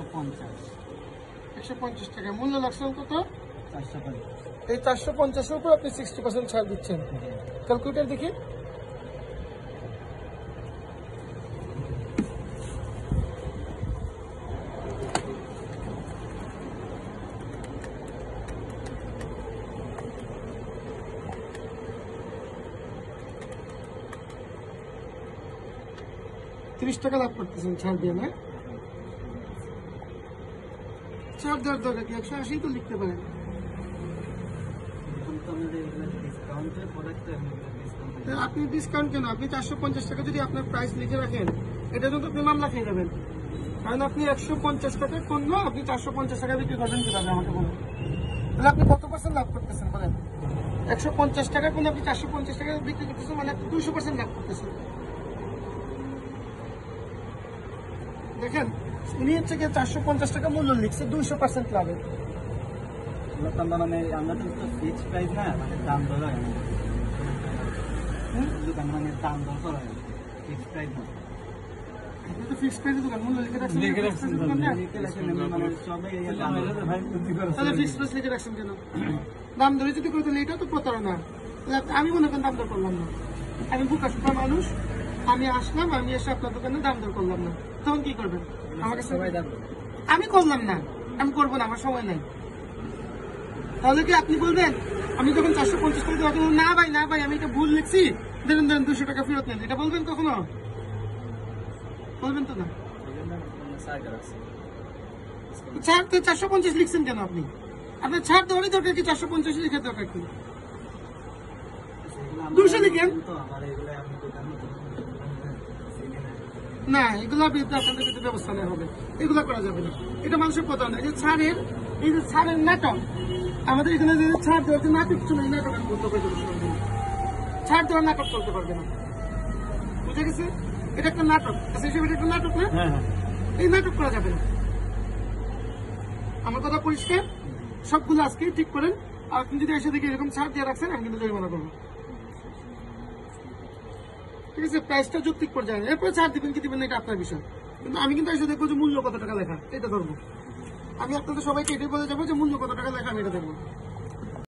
150 টাকা মূল্য লাগছে কত? 450। এই 450 এর উপর আপনি 60% ছাড় দিচ্ছেন। ক্যালকুলেটর দেখি। টাকা লাভ করতেছেন ছাড় দিয়ে না? ছাড় দেওয়ার দরকার কি? 180 তো লিখতে পারেন। আপনি ডিসকাউন্ট কেন? আপনি 450 টাকা যদি আপনার প্রাইস লিখে রাখেন, এটা কিন্তু আপনি মামলা খেয়ে যাবেন। কারণ আপনি 150 টাকার পণ্য আপনি 450 টাকা বিক্রি করবেন কিভাবে আমাকে বলুন? তাহলে আপনি কত % লাভ করতেছেন বলেন? 150 টাকার পণ্য আপনি 450 টাকা বিক্রি করতেছেন, মানে 200% লাভ করতেছেন। দেখেন উনি হচ্ছে 450 টাকা মূল্য লিখছে, 200% লাভে। আমরা তো ফিক্সড প্রাইস না, মানে দাম দর হয় দোকান, মানে দাম দর করা হয়, ফিক্সড প্রাইস না। আপনি তো ফিক্সড প্রাইসে দোকান মূল্য লিখে রাখছেন, তাহলে ফিক্সড প্রাইস লিখে রাখছেন কেন? দাম ধরে যদি করে তাহলে এটা তো প্রতারণা। আমি মনে করেন দাম দর করলাম না, আমি বোকা শোকা মানুষ, আমি আসলাম, আমি এসে আপনার দোকানে দাম দর করলাম না, তখন কি করবেন? আমাকে আমি করলাম না, আমি করবো না, আমার সময় নাই। তাহলে কি আপনি বলবেন আমি যখন 450 টাকা দেওয়া, না ভাই না ভাই আমি এটা ভুল লিখছি, ধরেন 200 টাকা ফেরত নেন, এটা বলবেন কখনো? বলবেন তো না। ছাড় তো 450 লিখছেন কেন আপনি? আপনার ছাড় দেওয়ারই দরকার কি? 450 লিখে দরকার কি? 200 লিখেন না, এগুলো আপনাদের ক্ষেত্রে ব্যবস্থা নেওয়া হবে, এগুলো করা যাবে না, এটা মানুষের কথা না। এই যে ছাড়ের নাটক, আমাদের এখানে যে ছাড় দেওয়ার যে নাটক ছিল, এই নাটক বলতে পারবে, ছাড় দেওয়ার নাটক চলতে পারবে না, বুঝে গেছে? এটা একটা নাটক, এটা একটা নাটক না, এই নাটক করা যাবে না। আমার কথা পরিষ্কার, সবগুলো আজকে ঠিক করেন। আর আপনি যদি এসে দেখি এরকম ছাড় দিয়ে রাখছেন, আমি কিন্তু জরিমানা করবো, ঠিক আছে? প্রাইসটা যৌক্তিক পর্যায়ে, এরপরে ছাড় দিবেন কি দিবেন না এটা আপনার বিষয়, কিন্তু আমি কিন্তু এসে দেখবো যে মূল্য কত টাকা লেখা, এটা ধরবো। আমি আপনাদের সবাইকে এটাই বলে যাবো যে মূল্য কত টাকা লেখা, আমি এটা দেখবো।